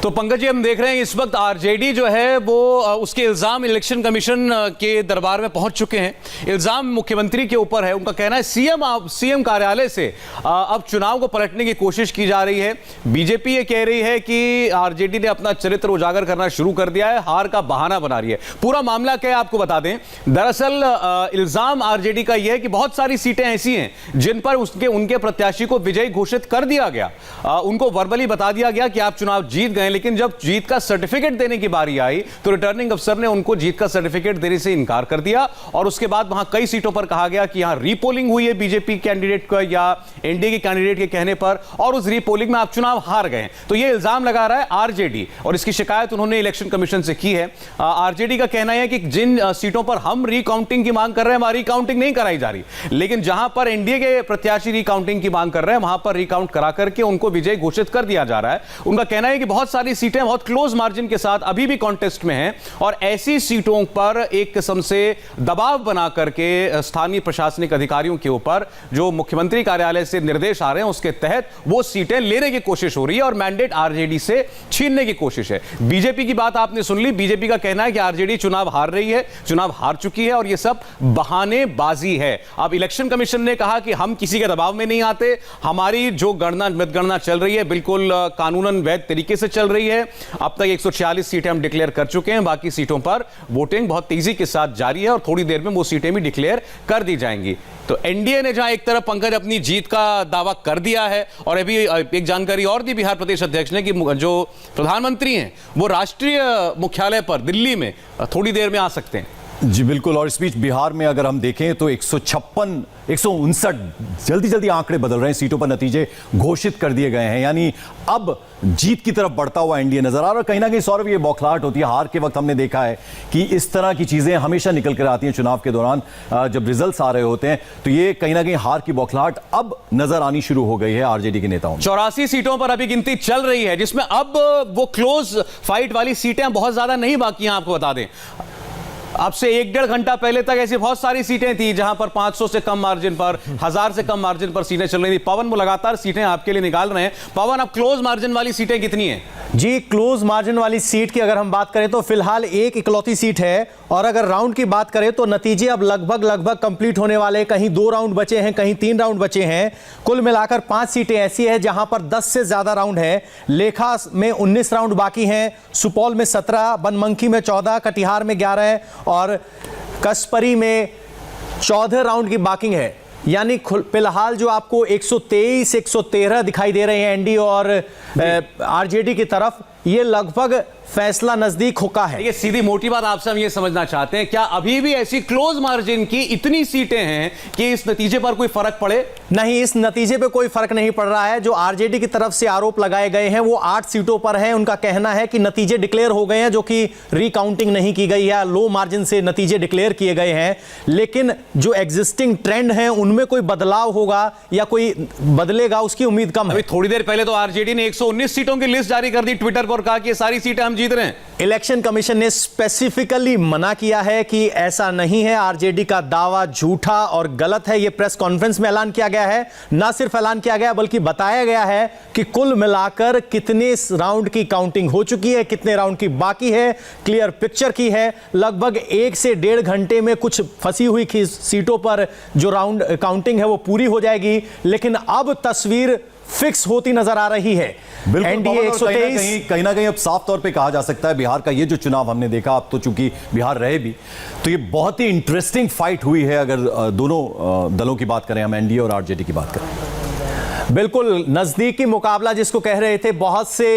तो पंकज जी, हम देख रहे हैं इस वक्त आरजेडी जो है वो उसके इल्जाम इलेक्शन कमीशन के दरबार में पहुंच चुके हैं। इल्जाम मुख्यमंत्री के ऊपर है। उनका कहना है सीएम कार्यालय से अब चुनाव को पलटने की कोशिश की जा रही है। बीजेपी ये कह रही है कि आरजेडी ने अपना चरित्र उजागर करना शुरू कर दिया है, हार का बहाना बना रही है। पूरा मामला क्या है आपको बता दें। दरअसल इल्जाम आरजेडी का यह है कि बहुत सारी सीटें ऐसी हैं जिन पर उनके प्रत्याशी को विजयी घोषित कर दिया गया। उनको वर्बली बता दिया गया कि आप चुनाव जीत गए, लेकिन जब जीत का सर्टिफिकेट देने की बारी आई तो रिटर्निंग अफसर ने उनको जीत का सर्टिफिकेट देने से इनकार कर दिया। और उसके बाद वहां कई सीटों पर कहा गया कि यहां रीपोलिंग हुई है बीजेपी कैंडिडेट का या एनडीए के कैंडिडेट के कहने पर, और उस रीपोलिंग में आप चुनाव हार गए। तो यह इल्जाम लगा रहा है आरजेडी, और इसकी शिकायत उन्होंने इलेक्शन कमीशन से की है। आरजेडी का कहना है कि जिन सीटों पर हम रिकाउंटिंग की मांग कर रहे हैं वहां रिकाउंटिंग नहीं कराई जा रही, लेकिन जहां पर एनडीए के प्रत्याशी रिकाउंटिंग की मांग कर रहे हैं वहां पर रिकाउंट करा करके उनको विजयी घोषित कर दिया जा रहा है। उनका कहना है कि बहुत सारी सीटें बहुत क्लोज मार्जिन के साथ अभी भी कॉन्टेस्ट में हैं, और ऐसी सीटों पर एक किस्म से दबाव बना करके स्थानीय प्रशासनिक अधिकारियों के ऊपर जो मुख्यमंत्री कार्यालय से निर्देश आ रहे हैं उसके तहत वो सीटें लेने की कोशिश हो रही है और मैंडेट आरजेडी से छीनने की कोशिश है। बीजेपी की बात आपने सुन ली। बीजेपी का कहना है कि आरजेडी चुनाव हार रही है, चुनाव हार चुकी है और यह सब बहानेबाजी है। अब इलेक्शन कमीशन ने कहा कि हम किसी के दबाव में नहीं आते, हमारी जो मतगणना चल रही है बिल्कुल कानूनन वैध तरीके से चल रही है। अब तक 146 सीटें हम डिक्लेयर कर चुके हैं, बाकी सीटों पर वोटिंग बहुत तेजी के साथ जारी है और थोड़ी देर में वो सीटें भी डिक्लेयर कर दी जाएंगी। तो एनडीए ने जहां एक तरफ पंकज अपनी जीत का दावा कर दिया है, और अभी एक जानकारी और दी बिहार प्रदेश अध्यक्ष ने कि जो प्रधानमंत्री हैं वो राष्ट्रीय मुख्यालय पर दिल्ली में थोड़ी देर में आ सकते हैं। जी बिल्कुल। और इस बीच बिहार में अगर हम देखें तो 159 जल्दी आंकड़े बदल रहे हैं, सीटों पर नतीजे घोषित कर दिए गए हैं, यानी अब जीत की तरफ बढ़ता हुआ एनडीए नजर आ रहा है। कहीं ना कहीं सौरभ ये बौखलाहट होती है हार के वक्त। हमने देखा है कि इस तरह की चीजें हमेशा निकल कर आती हैं चुनाव के दौरान, जब रिजल्ट्स आ रहे होते हैं तो ये कहीं ना कहीं हार की बौखलाहट अब नजर आनी शुरू हो गई है आरजेडी के नेताओं में। 84 सीटों पर अभी गिनती चल रही है, जिसमें अब वो क्लोज फाइट वाली सीटें बहुत ज्यादा नहीं बाकी हैं। आपको बता दें अब से 1-1.5 घंटा पहले तक ऐसी बहुत सारी सीटें थी जहां पर 500 से कम मार्जिन पर, 1000 से कम मार्जिन पर सीटें चल रही थी। पवन वो लगातार सीटें आपके लिए निकाल रहे हैं। पवन, अब क्लोज मार्जिन वाली सीटें कितनी हैं? जी, क्लोज मार्जिन वाली सीट की अगर हम बात करें तो फिलहाल एक इकलौती सीट है, और अगर राउंड की बात करें तो नतीजे अब लगभग कंप्लीट होने वाले। कहीं 2 राउंड बचे हैं, कहीं 3 राउंड बचे हैं। कुल मिलाकर 5 सीटें ऐसी है जहां पर 10 से ज्यादा राउंड है। लेखा में 19 राउंड बाकी हैं, सुपौल में 17, बनमनखी में 14, कटिहार में 11 और कसपरी में 14 राउंड की बाकी है। यानी फिलहाल जो आपको 123, 113 दिखाई दे रहे हैं एनडीए और आरजेडी की तरफ, ये लगभग फैसला नजदीक होका है। ये सीधी मोटी बात आपसे हम ये समझना चाहते हैं, क्या अभी भी ऐसी क्लोज मार्जिन की इतनी सीटें हैं कि इस नतीजे पर कोई फर्क पड़े? नहीं, इस नतीजे पे कोई फर्क नहीं पड़ रहा है। जो आरजेडी की तरफ से आरोप लगाए गए हैं वो 8 सीटों पर हैं। उनका कहना है कि नतीजे डिक्लेयर हो गए हैं, जो कि रिकाउंटिंग नहीं की गई है, लो मार्जिन से नतीजे डिक्लेयर किए गए हैं। लेकिन जो एग्जिस्टिंग ट्रेंड है उनमें कोई बदलाव होगा या कोई बदलेगा, उसकी उम्मीद कम है। अभी थोड़ी देर पहले तो आरजेडी ने 119 सीटों की लिस्ट जारी कर दी ट्विटर पर, कहा कि सारी सीटें हम जीत रहे हैं। इलेक्शन कमीशन ने स्पेसिफिकली मना किया है कि ऐसा नहीं है, आरजेडी का दावा झूठा और गलत है। यह प्रेस कॉन्फ्रेंस में ऐलान किया गया है। ना सिर्फ ऐलान किया गया बल्कि बताया गया है कि कुल मिलाकर कितने राउंड की काउंटिंग हो चुकी है, कितने राउंड की बाकी है, क्लियर पिक्चर की है। लगभग 1 से 1.5 घंटे में कुछ फंसी हुई सीटों पर जो राउंड काउंटिंग है वो पूरी हो जाएगी। लेकिन अब तस्वीर फिक्स होती नजर आ रही है। एनडीए 123 कहीं ना कहीं अब साफ तौर पे कहा जा सकता है बिहार का ये जो चुनाव हमने देखा, अब तो चूंकि बिहार रहे भी, तो ये बहुत ही इंटरेस्टिंग फाइट हुई है। अगर दोनों दलों की बात करें, हम एनडीए और आरजेडी की बात करें, बिल्कुल नजदीकी मुकाबला जिसको कह रहे थे। बहुत से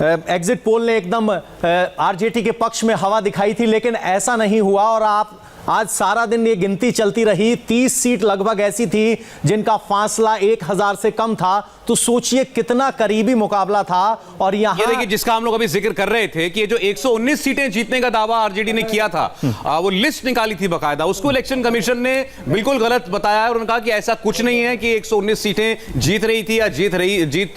एग्जिट पोल ने एकदम आरजेडी के पक्ष में हवा दिखाई थी, लेकिन ऐसा नहीं हुआ। और आप आज सारा दिन ये गिनती चलती रही। 30 सीट लगभग ऐसी थी जिनका फासला 1000 से कम था। तो सोचिए कितना करीबी मुकाबला था। और यहां देखिए, जिसका हम लोग अभी जिक्र कर रहे थे कि ये जो 119 सीटें जीतने का दावा आरजेडी ने किया था, वो लिस्ट निकाली थी बकायदा, उसको इलेक्शन कमीशन ने बिल्कुल गलत बताया और उन्होंने कहा कि ऐसा कुछ नहीं है कि 119 सीटें जीत रही थी या जीत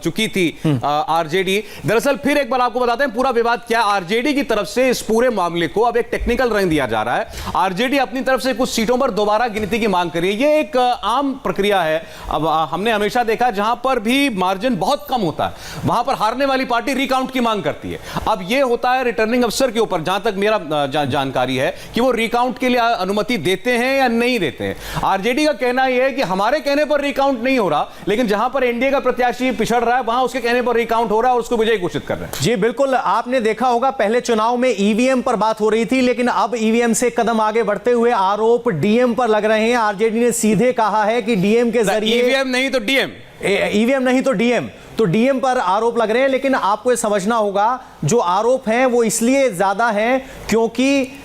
चुकी थी आरजेडी। दरअसल फिर एक बार आपको बताते हैं पूरा विवाद क्या। आरजेडी की तरफ से इस पूरे मामले को अब एक टेक्निकल रंग दिया जा रहा है। आरजेडी अपनी तरफ से कुछ सीटों पर दोबारा गिनती की मांग करी है। ये एक आम प्रक्रिया है। अब हमने हमेशा देखा जहां पर भी मार्जिन बहुत कम होता है वहां पर हारने वाली पार्टी रिकाउंट की मांग करती है। अब ये होता है रिटर्निंग अफसर के ऊपर, जहां तक मेरा जानकारी है कि वो रिकाउंट के लिए अनुमति देते हैं या नहीं देते हैं। आरजेडी का कहना यह है कि हमारे कहने पर रिकाउंट नहीं हो रहा, लेकिन जहां पर एनडीए का प्रत्याशी पिछड़ रहा है वहां उसके कहने पर रिकाउंट हो रहा है और उसको विजयी घोषित कर रहे हैं। जी बिल्कुल, आपने देखा होगा पहले चुनाव में ईवीएम पर बात हो रही थी, लेकिन अब ईवीएम से कदम आगे बढ़ते हुए आरोप डीएम पर लग रहे हैं। आरजेडी ने सीधे कहा है कि डीएम के जरिए, ईवीएम नहीं तो डीएम, ईवीएम नहीं तो डीएम, तो डीएम पर आरोप लग रहे हैं। लेकिन आपको ये समझना होगा जो आरोप हैं वो इसलिए ज्यादा हैं क्योंकि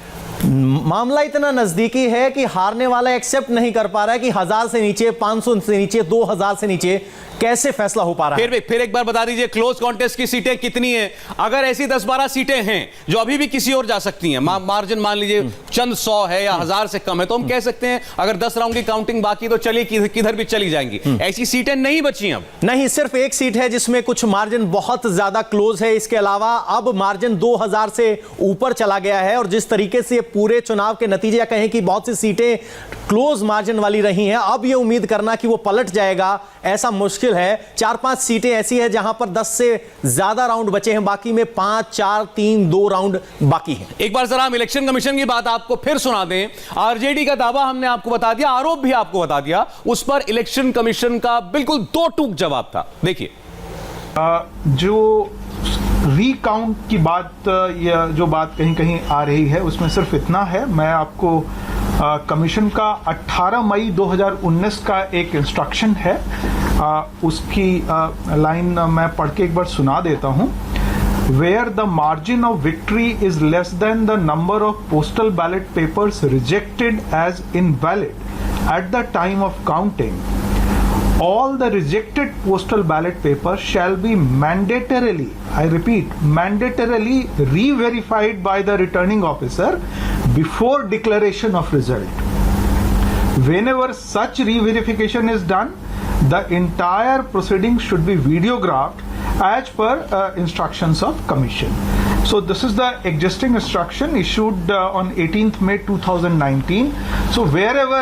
मामला इतना नजदीकी है कि हारने वाला एक्सेप्ट नहीं कर पा रहा है कि 1000 से नीचे, 500 से नीचे, 2000 से नीचे कैसे फैसला हो पा रहा है। फिर एक बार बता दीजिए क्लोज कॉन्टेस्ट की सीटें कितनी हैं? अगर ऐसी 10-12 सीटें हैं जो अभी भी किसी और जा सकती हैं, मार्जिन मान लीजिए चंद 100 है या 1000 से कम है, तो हम कह सकते हैं अगर 10 राउंड की काउंटिंग बाकी तो चलिए किधर भी चली जाएंगी। ऐसी सीटें नहीं बची अब। नहीं, सिर्फ एक सीट है जिसमें कुछ मार्जिन बहुत ज्यादा क्लोज है। इसके अलावा अब मार्जिन 2000 से ऊपर चला गया है और जिस तरीके से पूरे चुनाव के नतीजे कहें कि बहुत सी सीटें क्लोज मार्जिन वाली रही हैं, अब यह उम्मीद करना कि वो पलट जाएगा ऐसा मुश्किल है। 4-5 सीटें ऐसी है जहां पर 10 से ज्यादा राउंड बचे हैं, बाकी में 5, 4, 3, 2 राउंड बाकी हैं। एक बार जरा हम इलेक्शन कमीशन की बात आपको फिर सुना दें। आरजेडी का दावा हमने आपको बता दिया, आरोप भी आपको बता दिया, उस पर इलेक्शन कमीशन का बिल्कुल दो टूक जवाब था। देखिए, जो रीकाउंट की बात, या जो बात कहीं कहीं आ रही है उसमें सिर्फ इतना है, मैं आपको कमीशन का 18 मई 2019 का एक इंस्ट्रक्शन है, उसकी लाइन मैं पढ़ के एक बार सुना देता हूं। Where the margin of victory is less than the number of postal ballot papers rejected as invalid at the time of counting, all the rejected postal ballot papers shall be mandatorily, I repeat, mandatorily re-verified by the returning officer before declaration of result. Whenever such re-verification is done, the entire proceeding should be videographed as per instructions of commission. So this is the existing instruction issued on 18th May 2019. So wherever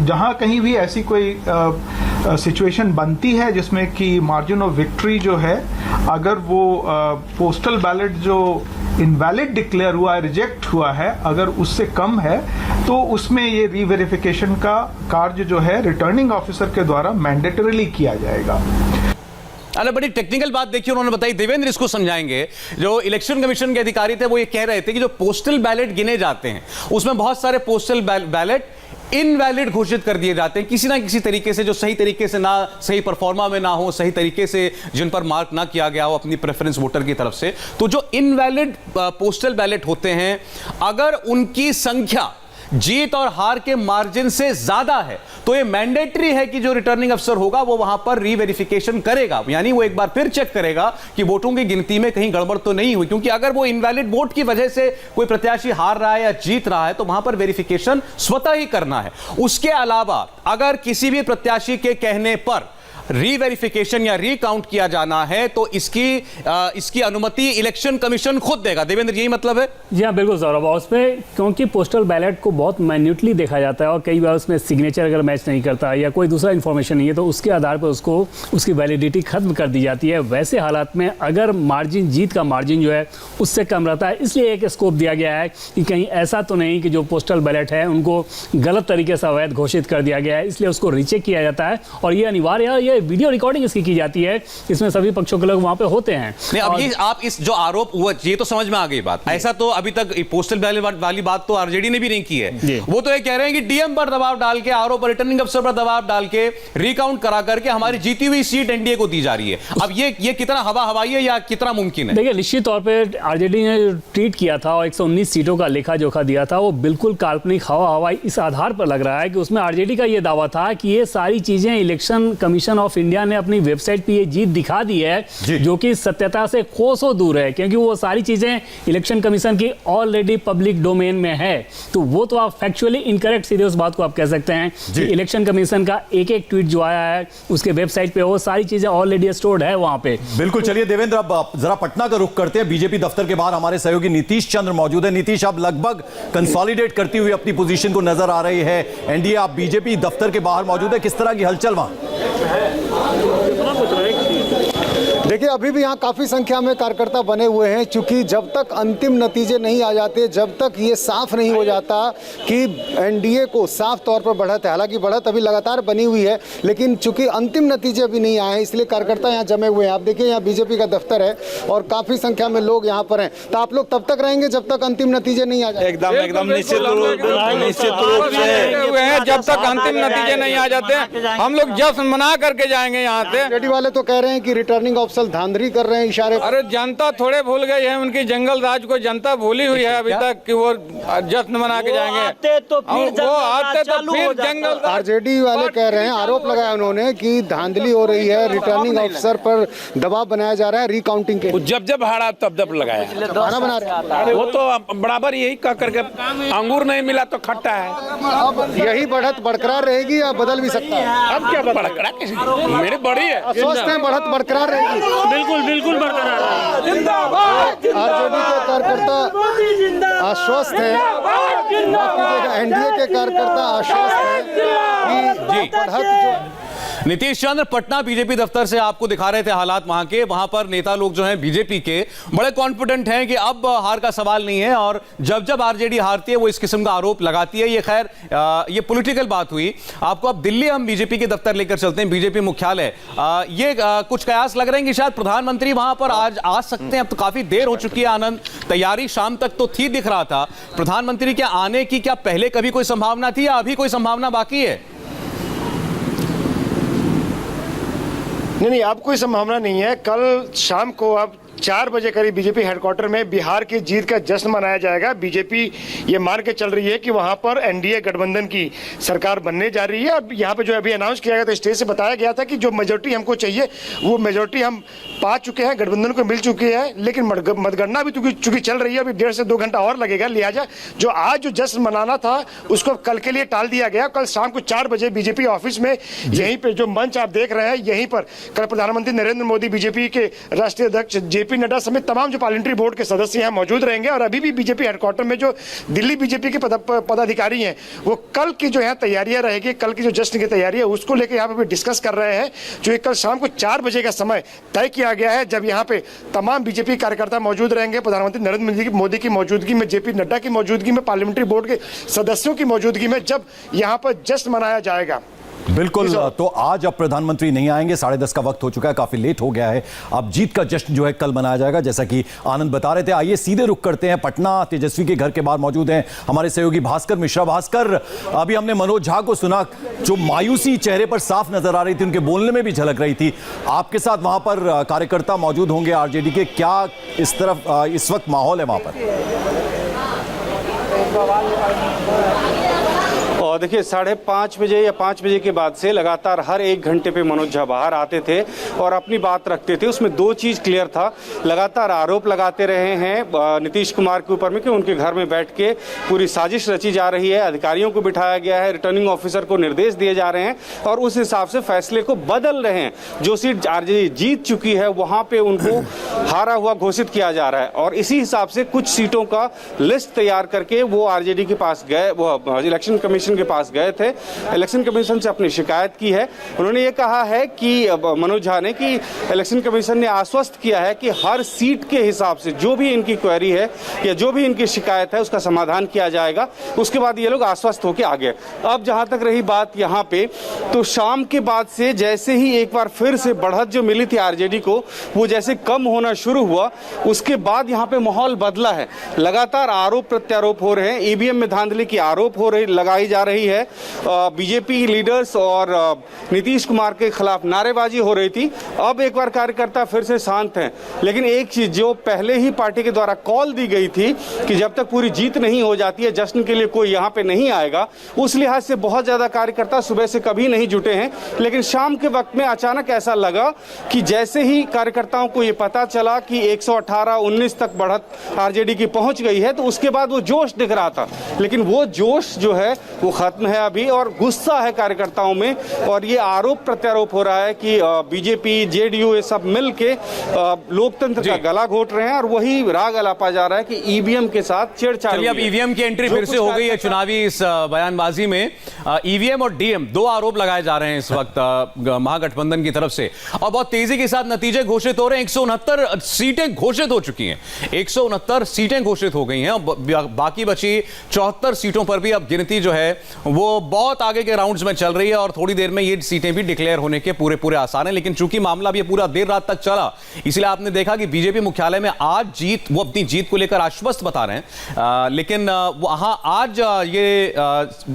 जहाँ कहीं भी ऐसी कोई situation बनती है जिसमें कि margin of victory जो है, अगर वो पोस्टल बैलेट जो इनवैलिड डिक्लेयर हुआ है, रिजेक्ट हुआ है, अगर उससे कम है तो उसमें ये रीवेरिफिकेशन का कार्य जो है रिटर्निंग ऑफिसर के द्वारा मैंडेटरीली किया जाएगा। अरे बड़ी टेक्निकल बात देखिए उन्होंने बताई, देवेंद्र इसको समझाएंगे। जो इलेक्शन कमीशन के अधिकारी थे वो ये कह रहे थे कि जो पोस्टल बैलेट गिने जाते हैं उसमें बहुत सारे पोस्टल बैलेट इनवैलिड घोषित कर दिए जाते हैं किसी ना किसी तरीके से, जो सही तरीके से ना सही परफॉर्मा में ना हो, सही तरीके से जिन पर मार्क ना किया गया हो अपनी प्रेफरेंस वोटर की तरफ से। तो जो इनवैलिड पोस्टल बैलेट होते हैं, अगर उनकी संख्या जीत और हार के मार्जिन से ज्यादा है तो ये मैंडेटरी है कि जो रिटर्निंग अफसर होगा वो वहां पर रीवेरिफिकेशन करेगा, यानी वो एक बार फिर चेक करेगा कि वोटों की गिनती में कहीं गड़बड़ तो नहीं हुई। क्योंकि अगर वो इनवैलिड वोट की वजह से कोई प्रत्याशी हार रहा है या जीत रहा है तो वहां पर वेरिफिकेशन स्वतः ही करना है। उसके अलावा अगर किसी भी प्रत्याशी के कहने पर रीवेरिफिकेशन या रीकाउंट किया जाना है तो इसकी अनुमति इलेक्शन कमीशन खुद देगा। देवेंद्र, यही मतलब है? जी हाँ, बिल्कुल सौरभ। उसमें क्योंकि पोस्टल बैलेट को बहुत माइन्यूटली देखा जाता है और कई बार उसमें सिग्नेचर अगर मैच नहीं करता या कोई दूसरा इन्फॉर्मेशन नहीं है तो उसके आधार पर उसको उसकी वैलिडिटी खत्म कर दी जाती है। वैसे हालात में अगर मार्जिन, जीत का मार्जिन जो है उससे कम रहता है, इसलिए एक स्कोप दिया गया है कि कहीं ऐसा तो नहीं कि जो पोस्टल बैलेट है उनको गलत तरीके से अवैध घोषित कर दिया गया है, इसलिए उसको रीचेक किया जाता है। और ये अनिवार्य है, ये वीडियो रिकॉर्डिंग इसकी की जाती है, इसमें सभी पक्षों के लोग वहां पे होते हैं। नहीं, अब ये आप इस जो आरोप हुआ ये तो समझ में आ गई बात, ऐसा तो अभी तक पोस्टल बैलेट वाली बात तो आरजेडी ने भी नहीं की है। वो तो ये कह रहे हैं कि डीएम पर दबाव डाल के, आरोप पर रिटर्निंग अफसर पर दबाव डाल के रिकाउंट करा करके हमारी जीती हुई सीट एनडीए को दी जा रही है। अब ये कितना हवाई है या कितना मुमकिन है? देखिए, निश्चित तौर पर आरजेडी ने ट्वीट किया था और 119 सीटों का लेखा जोखा दिया था, वो बिल्कुल काल्पनिक हवाई इस आधार पर लग रहा है कि उसमें आरजेडी का यह दावा था कि ये सारी चीजें election commission of of India ने अपनी वेबसाइट पे ये जीत दिखा दी है, जी। जो कि सत्यता से कोसों दूर है, क्योंकि वो सारी चीजें इलेक्शन कमीशन की ऑलरेडी पब्लिक डोमेन में है। तो वो तो आप फैक्चुअली इनकरेक्ट सीधे उस बात को आप कह सकते हैं कि इलेक्शन कमीशन का एक एक ट्वीट जो आया है उसके वेबसाइट पे वो सारी चीजें ऑलरेडी स्टोर्ड है वहां पे। बिल्कुल। चलिए देवेंद्र, अब जरा पटना का रुख करते हैं। बीजेपी दफ्तर के बाहर हमारे सहयोगी नीतीश चंद्र मौजूद है। नीतीश, आप लगभग कंसोलिडेट करती हुई अपनी पोजीशन को नजर आ रही है एनडीए, आप बीजेपी दफ्तर के बाहर मौजूद है, किस तरह की हलचल वहां? देखिए, अभी भी यहाँ काफ़ी संख्या में कार्यकर्ता बने हुए हैं, क्योंकि जब तक अंतिम नतीजे नहीं आ जाते, जब तक ये साफ नहीं हो जाता कि एनडीए को साफ तौर पर बढ़त है, हालांकि बढ़त अभी लगातार बनी हुई है, लेकिन चूंकि अंतिम नतीजे अभी नहीं आए हैं, इसलिए कार्यकर्ता यहाँ जमे हुए हैं। आप देखिए, यहाँ बीजेपी का दफ्तर है और काफ़ी संख्या में लोग यहाँ पर हैं। तो आप लोग तब तक रहेंगे जब तक अंतिम नतीजे नहीं आ जाए? एकदम निश्चित रूप से हुए हैं। जब तक अंतिम नतीजे नहीं आ जाते हम लोग जश्न मना करके जाएंगे यहाँ से। जेडी वाले तो कह रहे हैं कि रिटर्निंग ऑफिसर धांधली कर रहे हैं, इशारे। अरे जनता थोड़े भूल गई है, उनकी जंगल राज को जनता भूली हुई है अभी तक कि वो जश्न मना के जाएंगे। वो आते तो फिर जंगल। आरजेडी वाले कह रहे हैं, आरोप लगाया उन्होंने कि धांधली हो रही है, रिटर्निंग ऑफिसर पर दबाव बनाया जा रहा है रिकाउंटिंग के। जब हारा तब लगाया, खाना बना रहे हैं। वो तो बराबर यही कह करके अंगूर नहीं मिला तो खट्टा है। अब यही बढ़त बरकरार रहेगी या बदल भी सकता है? अब क्या बरकरार, मेरी बड़ी है। आश्वस्त है बढ़त बरकरार रहेगी? बिल्कुल बरकरार। आरजेडी के कार्यकर्ता आश्वस्त है, एनडीए के कार्यकर्ता आश्वस्त है कि बढ़त जो नीतीश चंद्र, पटना बीजेपी दफ्तर से आपको दिखा रहे थे हालात वहां के। वहां पर नेता लोग जो हैं बीजेपी के बड़े कॉन्फिडेंट हैं कि अब हार का सवाल नहीं है, और जब जब आरजेडी हारती है वो इस किस्म का आरोप लगाती है। ये खैर ये पॉलिटिकल बात हुई। आपको अब दिल्ली हम बीजेपी के दफ्तर लेकर चलते हैं, बीजेपी मुख्यालय। ये कुछ कयास लग रहे हैं कि शायद प्रधानमंत्री वहां पर आज आ सकते हैं। अब तो काफी देर हो चुकी है आनंद, तैयारी शाम तक तो थी, दिख रहा था। प्रधानमंत्री के आने की क्या पहले कभी कोई संभावना थी या अभी कोई संभावना बाकी है? नहीं, अब कोई संभावना नहीं है। कल शाम को अब 4 बजे करीब बीजेपी हेडक्वार्टर में बिहार की जीत का जश्न मनाया जाएगा। बीजेपी ये मान के चल रही है कि वहां पर एनडीए गठबंधन की सरकार बनने जा रही है। और यहाँ पे जो अभी अनाउंस किया गया था, स्टेज से बताया गया था कि जो मेजोरिटी हमको चाहिए वो मेजोरिटी हम पा चुके हैं, गठबंधन को मिल चुकी है। लेकिन मतगणना भी चूंकि चल रही है, अभी 1.5 से 2 घंटा और लगेगा। लिहाजा जो आज जो जश्न मनाना था उसको कल के लिए टाल दिया गया। कल शाम को 4 बजे बीजेपी ऑफिस में यहीं पे जो मंच आप देख रहे हैं, यहीं पर कल प्रधानमंत्री नरेंद्र मोदी, बीजेपी के राष्ट्रीय अध्यक्ष जेपी नड्डा समेत तमाम जो पार्लियामेंट्री बोर्ड के सदस्य यहाँ मौजूद रहेंगे। और अभी भी बीजेपी हेडक्वार्टर में जो दिल्ली बीजेपी के पदाधिकारी हैं वो कल की जो यहाँ तैयारियां रहेगी, कल की जो जश्न की तैयारी है उसको लेकर यहाँ पे डिस्कस कर रहे हैं। जो कल शाम को 4 बजे का समय तय किया गया है, जब यहाँ पे तमाम बीजेपी कार्यकर्ता मौजूद रहेंगे, प्रधानमंत्री नरेंद्र मोदी की मौजूदगी में, जेपी नड्डा की मौजूदगी में, पार्लियामेंट्री बोर्ड के सदस्यों की मौजूदगी में जब यहाँ पर जश्न मनाया जाएगा। बिल्कुल। तो आज अब प्रधानमंत्री नहीं आएंगे, 10:30 का वक्त हो चुका है, काफी लेट हो गया है। अब जीत का जश्न जो है कल मनाया जाएगा, जैसा कि आनंद बता रहे थे। आइए सीधे रुख करते हैं पटना। तेजस्वी के घर के बाहर मौजूद हैं हमारे सहयोगी भास्कर मिश्रा। भास्कर, अभी हमने मनोज झा को सुना, जो मायूसी चेहरे पर साफ नजर आ रही थी, उनके बोलने में भी झलक रही थी। आपके साथ वहां पर कार्यकर्ता मौजूद होंगे आरजेडी के, क्या इस तरफ इस वक्त माहौल है वहां पर? और देखिए 5:30 बजे या 5 बजे के बाद से लगातार हर 1 घंटे पे मनोज झा बाहर आते थे और अपनी बात रखते थे। उसमें 2 चीज़ क्लियर था, लगातार आरोप लगाते रहे हैं नीतीश कुमार के ऊपर में कि उनके घर में बैठ के पूरी साजिश रची जा रही है, अधिकारियों को बिठाया गया है, रिटर्निंग ऑफिसर को निर्देश दिए जा रहे हैं और उस हिसाब से फैसले को बदल रहे हैं। जो सीट आरजेडी जीत चुकी है वहाँ पे उनको हारा हुआ घोषित किया जा रहा है और इसी हिसाब से कुछ सीटों का लिस्ट तैयार करके वो आरजेडी के पास गए, वो इलेक्शन कमीशन के पास गए थे। इलेक्शन कमीशन से अपनी शिकायत की है। उन्होंने ये कहा है कि मनोज झा ने कि इलेक्शन कमीशन ने आश्वस्त किया है कि हर सीट के हिसाब से जो भी इनकी क्वेरी है या जो भी इनकी शिकायत है उसका समाधान किया जाएगा। उसके बाद ये लोग आश्वस्त होकर आ गए। अब जहां तक रही बात यहाँ पे, तो शाम के बाद से जैसे ही एक बार फिर से बढ़त जो मिली थी आरजेडी को, वो जैसे कम होना शुरू हुआ, उसके बाद यहाँ पे माहौल बदला है। लगातार आरोप प्रत्यारोप हो रहे हैं, ईवीएम में धांधली की आरोप हो रही लगाई जा जा रही है। बीजेपी लीडर्स और नीतीश कुमार के खिलाफ नारेबाजी हो रही थी। अब एक बार कार्यकर्ता फिर से शांत हैं, लेकिन एक चीज जो पहले ही पार्टी के द्वारा कॉल दी गई थी कि जब तक पूरी जीत नहीं हो जाती है जश्न के लिए कोई यहाँ पे नहीं आएगा, उस लिहाज से बहुत ज्यादा कार्यकर्ता सुबह से कभी नहीं जुटे हैं। लेकिन शाम के वक्त में अचानक ऐसा लगा कि जैसे ही कार्यकर्ताओं को ये पता चला कि 118-19 तक बढ़त आरजेडी की पहुंच गई है, तो उसके बाद वो जोश दिख रहा था, लेकिन वो जोश जो है वो खत्म है अभी, और गुस्सा है कार्यकर्ताओं में। और ये आरोप प्रत्यारोप हो रहा है कि बीजेपी, जेडीयू ये सब मिल के लोकतंत्र का गला घोट रहे हैं, और वही राग अलापा जा रहा है कि ईवीएम के साथ छेड़छाड़। चलिए, अब ईवीएम की एंट्री फिर से हो गई है चुनावी इस बयानबाजी में। ईवीएम और डीएम दो आरोप लगाए जा रहे हैं इस वक्त महागठबंधन की तरफ से, और बहुत तेजी के साथ नतीजे घोषित हो रहे हैं। 169 सीटें घोषित हो चुकी हैं, 169 सीटें घोषित हो गई हैं, और बाकी बची 74 सीटों पर भी अब गिनती जो है वो बहुत आगे के राउंड्स में चल रही है, और थोड़ी देर में ये सीटें भी डिक्लेयर होने के पूरे आसार हैं। लेकिन चूंकि मामला भी पूरा देर रात तक चला, इसलिए आपने देखा कि बीजेपी मुख्यालय में आज वो अपनी जीत को लेकर आश्वस्त बता रहे हैं, लेकिन वहां आज ये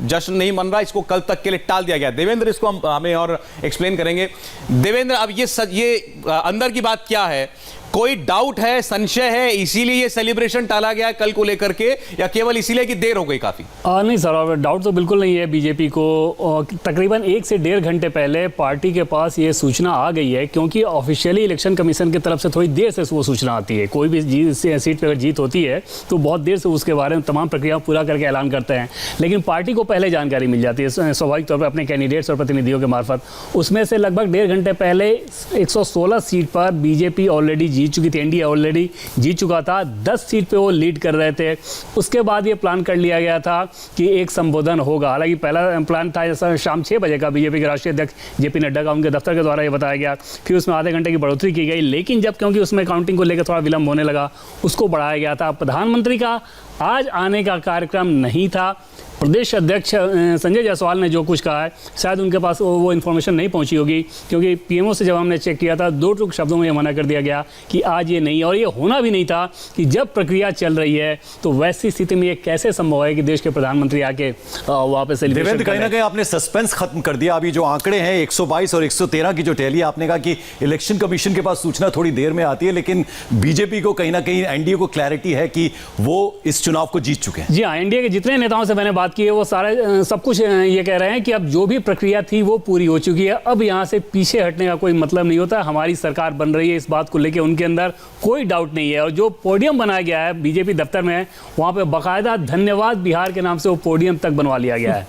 जश्न नहीं मन रहा, इसको कल तक के लिए टाल दिया गया। देवेंद्र इसको हमें और एक्सप्लेन करेंगे। देवेंद्र, अब ये अंदर की बात क्या है? कोई डाउट है, संशय है, इसीलिए ये सेलिब्रेशन टाला गया है कल को लेकर के, या केवल इसीलिए कि देर हो गई काफी? नहीं सर, डाउट तो बिल्कुल नहीं है। बीजेपी को तकरीबन 1 से 1.5 घंटे पहले पार्टी के पास ये सूचना आ गई है, क्योंकि ऑफिशियली इलेक्शन कमीशन की तरफ से थोड़ी देर से वो सूचना आती है। कोई भी सीट पर अगर जीत होती है तो बहुत देर से उसके बारे में तमाम प्रक्रिया पूरा करके ऐलान करते हैं, लेकिन पार्टी को पहले जानकारी मिल जाती है स्वाभाविक तौर पर अपने कैंडिडेट्स और प्रतिनिधियों के मार्फत। उसमें से लगभग 1.5 घंटे पहले 116 सीट पर बीजेपी ऑलरेडी जीत चुकी थी, एनडीए ऑलरेडी जीत चुका था, 10 सीट पे वो लीड कर रहे थे। उसके बाद ये प्लान कर लिया गया था कि एक संबोधन होगा। हालांकि पहला प्लान था जैसा शाम 6 बजे का, बीजेपी के राष्ट्रीय अध्यक्ष जेपी नड्डा का उनके दफ्तर के द्वारा ये बताया गया, फिर उसमें आधे घंटे की बढ़ोतरी की गई, लेकिन जब क्योंकि उसमें काउंटिंग को लेकर थोड़ा विलंब होने लगा, उसको बढ़ाया गया था। प्रधानमंत्री का आज आने का कार्यक्रम नहीं था। प्रदेश अध्यक्ष संजय जायसवाल ने जो कुछ कहा है, शायद उनके पास वो इन्फॉर्मेशन नहीं पहुंची होगी, क्योंकि पीएमओ से जब हमने चेक किया था 2 टूक शब्दों में ये मना कर दिया गया कि आज ये नहीं, और ये होना भी नहीं था कि जब प्रक्रिया चल रही है तो वैसी स्थिति में ये कैसे संभव है कि देश के प्रधानमंत्री आके वहाँ पे सेलिब्रेशन। कहीं ना कहीं आपने सस्पेंस खत्म कर दिया। अभी जो आंकड़े हैं 122 और 113 की जो टैली, आपने कहा कि इलेक्शन कमीशन के पास सूचना थोड़ी देर में आती है, लेकिन बीजेपी को कहीं ना कहीं, एनडीए को क्लैरिटी है कि वो इस चुनाव को जीत चुके हैं। जी हाँ, एनडीए के जितने नेताओं से मैंने बात की है वो सारे सब कुछ ये कह रहे हैं कि अब जो भी प्रक्रिया थी वो पूरी हो चुकी है, अब यहाँ से पीछे हटने का कोई मतलब नहीं होता। हमारी सरकार बन रही है, इस बात को लेकर उनके अंदर कोई डाउट नहीं है। और जो पोडियम बनाया गया है बीजेपी दफ्तर में, वहाँ पे बाकायदा धन्यवाद बिहार के नाम से वो पोडियम तक बनवा लिया गया है।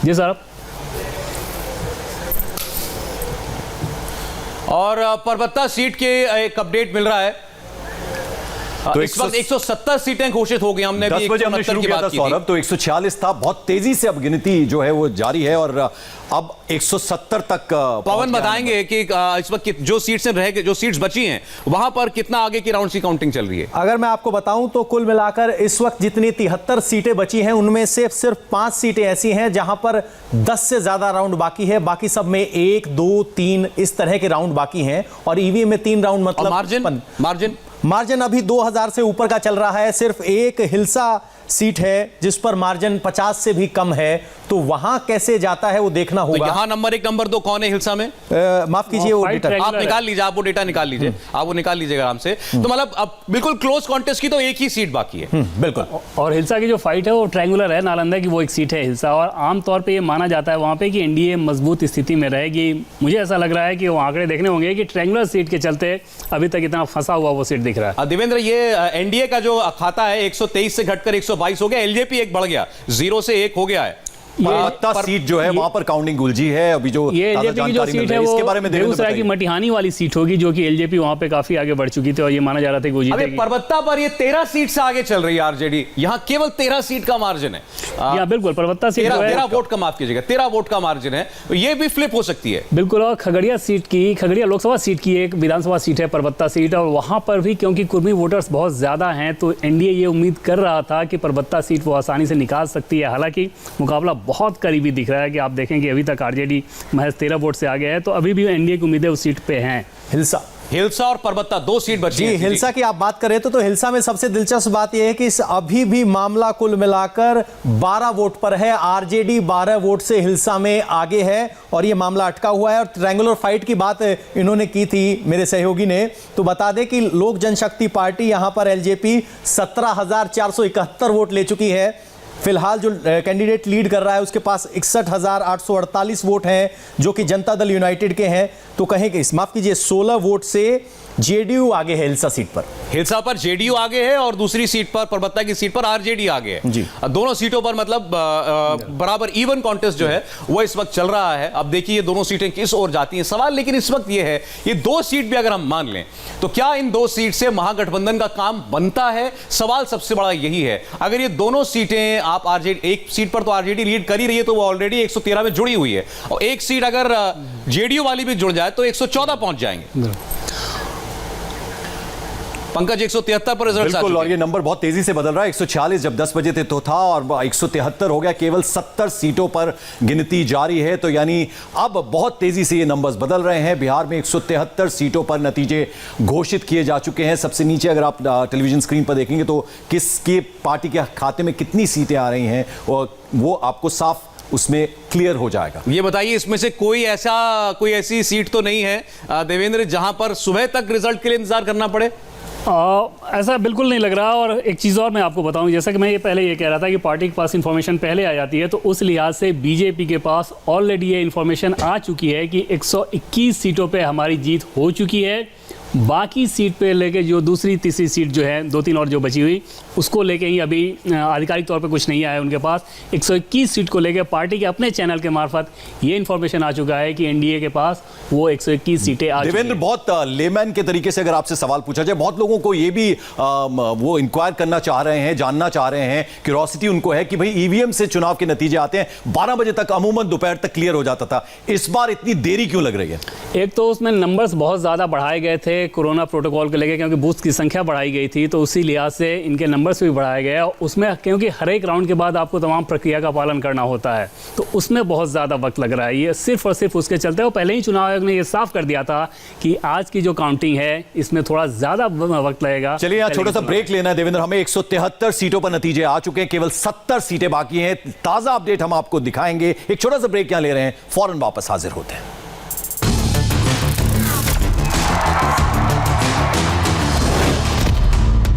जी सर। और परबत्ता सीट के एक अपडेट मिल रहा है, तो इस वक्त 170 सीटें घोषित हो गई। हमने 10 बजे हमने शुरू किया था सौरभ, तो 146 था। बहुत तेजी से अब गिनती जो है वो जारी है, और अब 170 तक पवन बताएंगे कि इस वक्त जो सीट्स रह गए, जो सीट्स बची हैं, वहां पर कितना आगे की राउंड की काउंटिंग चल रही है? अगर मैं आपको बताऊं तो कुल मिलाकर इस वक्त जितनी 73 सीटें बची हैं, उनमें से सिर्फ 5 सीटें ऐसी हैं जहां पर 10 से ज्यादा राउंड बाकी है। बाकी सब में 1, 2, 3 इस तरह के राउंड बाकी हैं, और ईवीएम में 3 राउंड, मतलब मार्जिन अभी 2000 से ऊपर का चल रहा है। सिर्फ एक हिल्सा सीट है जिस पर मार्जिन 50 से भी कम है, तो वहां कैसे जाता है वो देखना होगा। तो यहां नंबर 1 नंबर 2 कौन है हिल्सा में? माफ कीजिए, वो डेटा आप निकाल लीजिए, आप वो डेटा निकाल लीजिए, आप वो निकाल लीजिएगा आराम से। तो मतलब अब बिल्कुल क्लोज कॉन्टेस्ट की तो एक ही सीट बाकी है। बिल्कुल। और हिल्सा की जो फाइट है वो ट्रायंगुलर है, नालंदा की वो एक सीट है हिल्सा, और आमतौर पर यह माना जाता है वहां पे कि एनडीए मजबूत स्थिति में रहेगी। मुझे ऐसा लग रहा है कि वो आंकड़े देखने होंगे कि ट्रायंगुलर सीट के चलते अभी तक इतना फंसा हुआ वो सीट दिख रहा है। देवेंद्र, ये एनडीए का जो खाता है 123 से घटकर 122 हो गया, एलजेपी एक बढ़ गया, 0 से 1 हो गया है। परबत्ता सीट जो है वहां पर काउंटिंग उलझी है। अभी जो ये एलजेपी की जो सीट है इसके बारे में बेगूसराय की मटिहानी वाली सीट होगी, जो कि एलजेपी वहां पे काफी आगे बढ़ चुकी थी, और ये माना जा रहा था कि वो जीतेगी। परबत्ता पर ये 13 सीट से आगे चल रही है आरजेडी, यहाँ केवल 13 सीट का मार्जिन है। बिल्कुल, परबत्ता सीट 13 वोट का, माफ कीजिएगा, 13 वोट का मार्जिन है, ये भी फ्लिप हो सकती है। बिल्कुल। और खगड़िया सीट की, खगड़िया लोकसभा सीट की एक विधानसभा सीट है परबत्ता सीट, और वहां पर भी क्योंकि कुर्मी वोटर्स बहुत ज्यादा हैं, तो एनडीए ये उम्मीद कर रहा था कि परबत्ता सीट वो आसानी से निकाल सकती है। हालांकि मुकाबला बहुत करीबी दिख रहा है कि आप देखें कि अभी तक आरजेडी महज 13 वोट से आगे है, तो अभी भी एनडीए की उम्मीदें उस सीट पे हैं। हिल्सा हिल्सा और परबत्ता 2 सीट बची जी, हैं। हिल्सा की आप बात करें तो हिल्सा में सबसे दिलचस्प बात यह है कि अभी भी मामला कुल मिलाकर 12 वोट पर है। आरजेडी 12 वोट से हिल्सा में आगे है और यह मामला अटका हुआ है। और ट्रायंगुलर फाइट की बात इन्होंने की थी मेरे सहयोगी ने, तो बता दें कि लोक जनशक्ति पार्टी यहां पर एलजेपी 17,471 वोट ले चुकी है। फिलहाल जो कैंडिडेट लीड कर रहा है उसके पास 61,848 वोट हैं जो कि जनता दल यूनाइटेड के हैं। तो कहें कि माफ कीजिए 16 वोट से जेडीयू आगे है हिल्सा सीट पर। हिल्सा पर जेडीयू आगे है और दूसरी सीट पर परबत्ता की सीट पर आरजेडी आगे है जी। दोनों सीटों पर मतलब बराबर इवन कॉन्टेस्ट जो है वो इस वक्त चल रहा है। अब देखिए ये दोनों सीटें किस ओर जाती हैं सवाल लेकिन इस वक्त ये है ये 2 सीट भी अगर हम मान लें तो क्या इन 2 सीट से महागठबंधन का काम बनता है? सवाल सबसे बड़ा यही है। अगर ये दोनों सीटें आप आरजेडी, एक सीट पर तो आरजेडी लीड कर ही रही है तो वो ऑलरेडी 113 में जुड़ी हुई है और एक सीट अगर जेडीयू वाली भी जुड़ जाए तो 114 पहुंच जाएंगे। पंकज 173 पर रिजल्ट बिल्कुल, और ये नंबर बहुत तेजी से बदल रहा है। 146 जब 10 बजे थे तो था और 173 हो गया। केवल 70 सीटों पर गिनती जारी है तो यानी अब बहुत तेजी से ये नंबर्स बदल रहे हैं। बिहार में 173 सीटों पर नतीजे घोषित किए जा चुके हैं। सबसे नीचे अगर आप टेलीविजन स्क्रीन पर देखेंगे तो किसके पार्टी के खाते में कितनी सीटें आ रही हैं और वो आपको साफ उसमें क्लियर हो जाएगा। ये बताइए इसमें से कोई ऐसी सीट तो नहीं है देवेंद्र जहां पर सुबह तक रिजल्ट के लिए इंतजार करना पड़े? ऐसा बिल्कुल नहीं लग रहा। और एक चीज़ और मैं आपको बताऊं, जैसा कि मैं ये पहले ये कह रहा था कि पार्टी के पास इंफॉर्मेशन पहले आ जाती है तो उस लिहाज से बीजेपी के पास ऑलरेडी ये इंफॉर्मेशन आ चुकी है कि 121 सीटों पे हमारी जीत हो चुकी है। बाकी सीट पे लेके जो दूसरी तीसरी सीट जो है 2-3 और जो बची हुई उसको लेके ही अभी आधिकारिक तौर पे कुछ नहीं आया उनके पास। 121 सीट को लेके पार्टी के अपने चैनल के मार्फत ये इन्फॉर्मेशन आ चुका है कि एनडीए के पास वो 121 सीटें आ चुकी हैं। देवेंद्र, बहुत लेमैन के तरीके से अगर आपसे सवाल पूछा जाए, बहुत लोगों को ये भी वो इंक्वायर करना चाह रहे हैं, जानना चाह रहे हैं, क्यूरोसिटी उनको है कि भाई ईवीएम से चुनाव के नतीजे आते हैं 12 बजे तक, अमूमन दोपहर तक क्लियर हो जाता था, इस बार इतनी देरी क्यों लग रही है? एक तो उसमें नंबर्स बहुत ज़्यादा बढ़ाए गए थे कोरोना प्रोटोकॉल को लेकर क्योंकि बूथ की संख्या बढ़ाई गई थी तो उसी लिहाज से इनके नंबर्स भी बढ़ाए गए और उसमें क्योंकि हर एक राउंड के बाद आपको तमाम प्रक्रिया का पालन करना होता है तो उसमें बहुत ज़्यादा वक्त लग रहा है। ये सिर्फ और सिर्फ उसके चलते और पहले ही चुनाव आयोग ने ये साफ कर दिया था कि आज की जो काउंटिंग है इसमें थोड़ा ज़्यादा वक्त लगेगा। चलिए यहाँ छोटा सा ब्रेक लेना है देवेंद्र। हमें 173 सीटों पर नतीजे आ चुके हैं, केवल 70 सीटें बाकी हैं। ताज़ा अपडेट हम आपको दिखाएंगे। एक छोटा सा ब्रेक यहाँ ले रहे हैं, फौरन वापस हाजिर होते हैं।